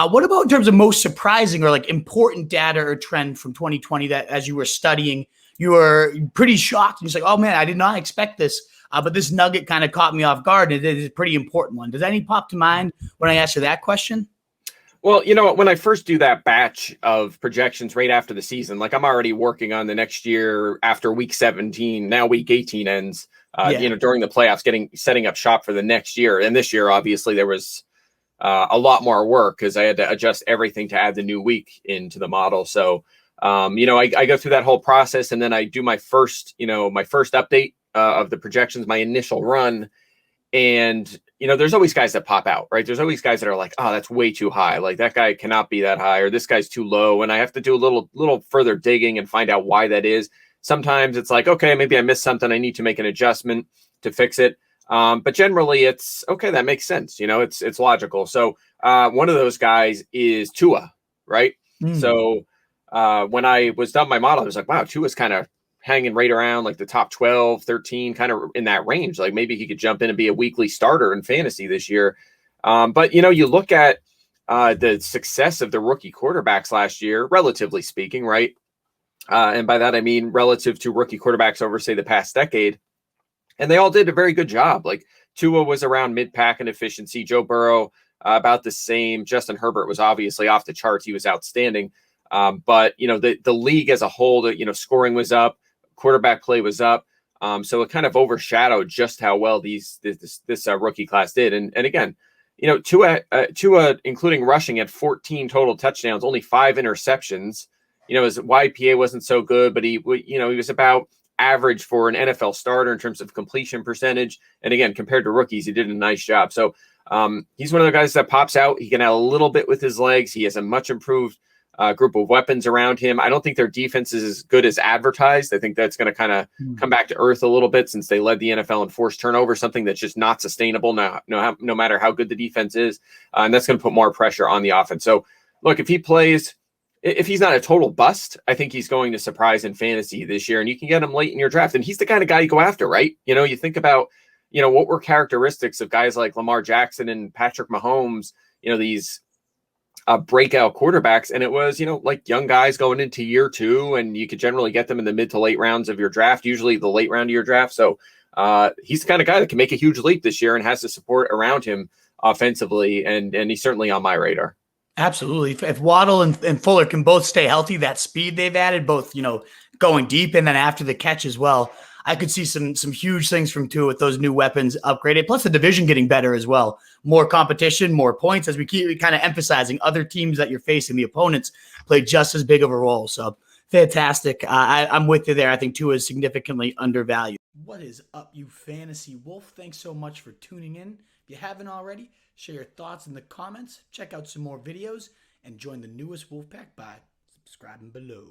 What about in terms of most surprising or like important data or trend from 2020 that as you were studying, you were pretty shocked and you're like, oh man, I did not expect this. But this nugget kind of caught me off guard. And it is a pretty important one. Does any pop to mind when I ask you that question? Well, when I first do that batch of projections right after the season, like I'm already working on the next year after week 17, now week 18 ends, during the playoffs, setting up shop for the next year. And this year, obviously, there was a lot more work because I had to adjust everything to add the new week into the model. So, I go through that whole process and then I do my first update of the projections, my initial run. And, there's always guys that pop out, right? There's always guys that are like, oh, that's way too high. Like that guy cannot be that high, or this guy's too low. And I have to do a little further digging and find out why that is. Sometimes it's like, okay, maybe I missed something. I need to make an adjustment to fix it. But generally it's okay. That makes sense. It's logical. So one of those guys is Tua, right? So when I was done my model, I was like, wow, Tua's kind of hanging right around like the top 12, 13, kind of in that range. Like maybe he could jump in and be a weekly starter in fantasy this year. But you look at the success of the rookie quarterbacks last year, relatively speaking, right? And by that, I mean, relative to rookie quarterbacks over, say, the past decade. And they all did a very good job. Like Tua was around mid-pack in efficiency. Joe Burrow, about the same. Justin Herbert was obviously off the charts. He was outstanding. But the league as a whole, scoring was up, quarterback play was up. So it kind of overshadowed just how well this rookie class did. And again, Tua, including rushing, had 14 total touchdowns, only 5 interceptions. His YPA wasn't so good, but he was about average for an NFL starter in terms of completion percentage. And again, compared to rookies, he did a nice job. So he's one of the guys that pops out. He can add a little bit with his legs. He has a much improved group of weapons around him. I don't think their defense is as good as advertised. I think that's going to kind of come back to earth a little bit since they led the NFL in forced turnover, something that's just not sustainable now, no matter how good the defense is. And that's going to put more pressure on the offense. So look, if he's not a total bust, I think he's going to surprise in fantasy this year, and you can get him late in your draft. And he's the kind of guy you go after, right? You think about, what were characteristics of guys like Lamar Jackson and Patrick Mahomes, these breakout quarterbacks. And it was, like young guys going into year 2, and you could generally get them in the mid to late rounds of your draft, usually the late round of your draft. So he's the kind of guy that can make a huge leap this year and has the support around him offensively. And he's certainly on my radar. Absolutely. If Waddle and Fuller can both stay healthy, that speed they've added, both, going deep and then after the catch as well, I could see some huge things from Tua with those new weapons upgraded, plus the division getting better as well. More competition, more points, as we keep kind of emphasizing other teams that you're facing, the opponents play just as big of a role. So fantastic. I'm with you there. I think Tua is significantly undervalued. What is up, you fantasy wolf? Thanks so much for tuning in. If you haven't already, share your thoughts in the comments, check out some more videos, and join the newest Wolfpack by subscribing below.